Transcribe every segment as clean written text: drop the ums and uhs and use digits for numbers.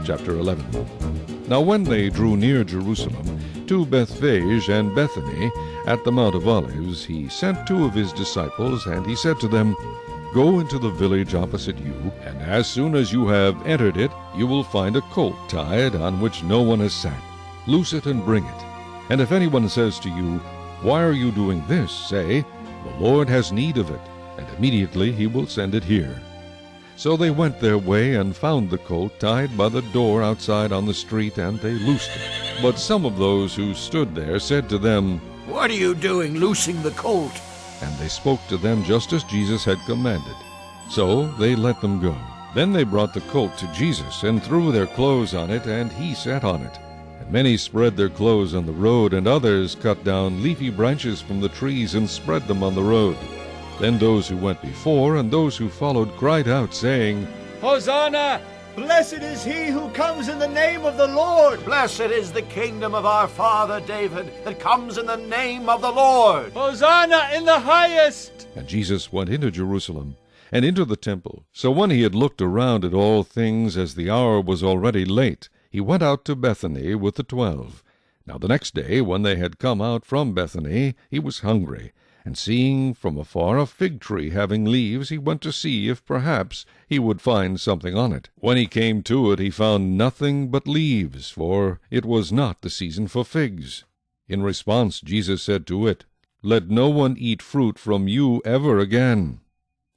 Chapter 11. Now when they drew near Jerusalem, to Bethphage and Bethany, at the Mount of Olives, he sent 2 of his disciples, and he said to them, Go into the village opposite you, and as soon as you have entered it, you will find a colt tied, on which no one has sat. Loose it and bring it. And if anyone says to you, Why are you doing this? Say, The Lord has need of it, and immediately he will send it here. So they went their way and found the colt tied by the door outside on the street, and they loosed it. But some of those who stood there said to them, What are you doing, loosing the colt? And they spoke to them just as Jesus had commanded. So they let them go. Then they brought the colt to Jesus, and threw their clothes on it, and he sat on it. And many spread their clothes on the road, and others cut down leafy branches from the trees and spread them on the road. Then those who went before and those who followed cried out, saying, Hosanna! Blessed is he who comes in the name of the Lord! Blessed is the kingdom of our father David that comes in the name of the Lord! Hosanna in the highest! And Jesus went into Jerusalem, and into the temple. So when he had looked around at all things, as the hour was already late, he went out to Bethany with the 12. Now the next day, when they had come out from Bethany, he was hungry. And seeing from afar a fig tree having leaves, he went to see if perhaps he would find something on it. When he came to it, he found nothing but leaves, for it was not the season for figs. In response, Jesus said to it, Let no one eat fruit from you ever again.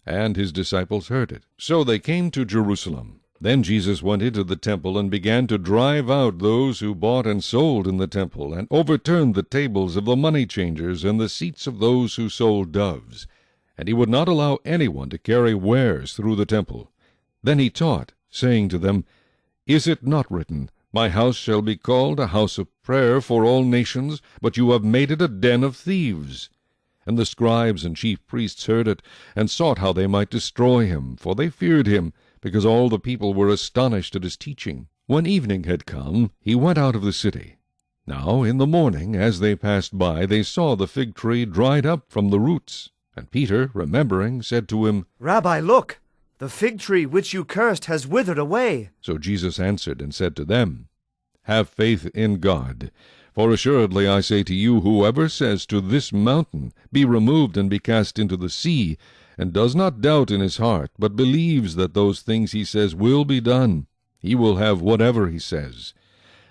And his disciples heard it. So they came to Jerusalem. Then Jesus went into the temple and began to drive out those who bought and sold in the temple, and overturned the tables of the money changers and the seats of those who sold doves. And he would not allow anyone to carry wares through the temple. Then he taught, saying to them, Is it not written, My house shall be called a house of prayer for all nations, but you have made it a den of thieves? And the scribes and chief priests heard it, and sought how they might destroy him, for they feared him, because all the people were astonished at his teaching. When evening had come, he went out of the city. Now in the morning, as they passed by, they saw the fig tree dried up from the roots. And Peter, remembering, said to him, Rabbi, look, the fig tree which you cursed has withered away. So Jesus answered and said to them, Have faith in God. For assuredly I say to you, whoever says to this mountain, Be removed and be cast into the sea, and does not doubt in his heart, but believes that those things he says will be done, he will have whatever he says.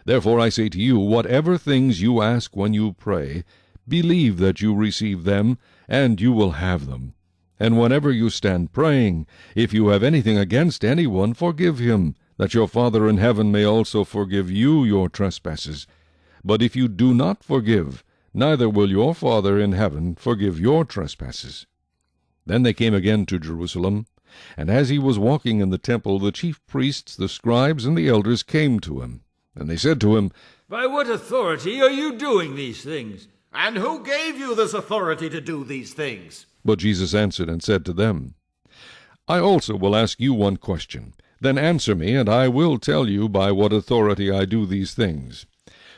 Therefore I say to you, whatever things you ask when you pray, believe that you receive them, and you will have them. And whenever you stand praying, if you have anything against anyone, forgive him, that your Father in heaven may also forgive you your trespasses. But if you do not forgive, neither will your Father in heaven forgive your trespasses. Then they came again to Jerusalem, and as he was walking in the temple, the chief priests, the scribes, and the elders came to him. And they said to him, By what authority are you doing these things? And who gave you this authority to do these things? But Jesus answered and said to them, I also will ask you one question. Then answer me, and I will tell you by what authority I do these things.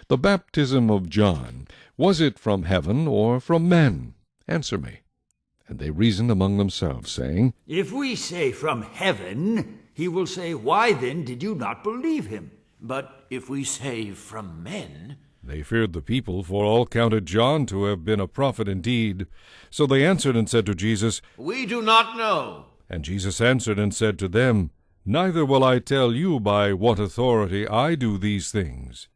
The baptism of John, was it from heaven or from men? Answer me. And they reasoned among themselves, saying, If we say from heaven, he will say, Why then did you not believe him? But if we say from men... They feared the people, for all counted John to have been a prophet indeed. So they answered and said to Jesus, We do not know. And Jesus answered and said to them, Neither will I tell you by what authority I do these things.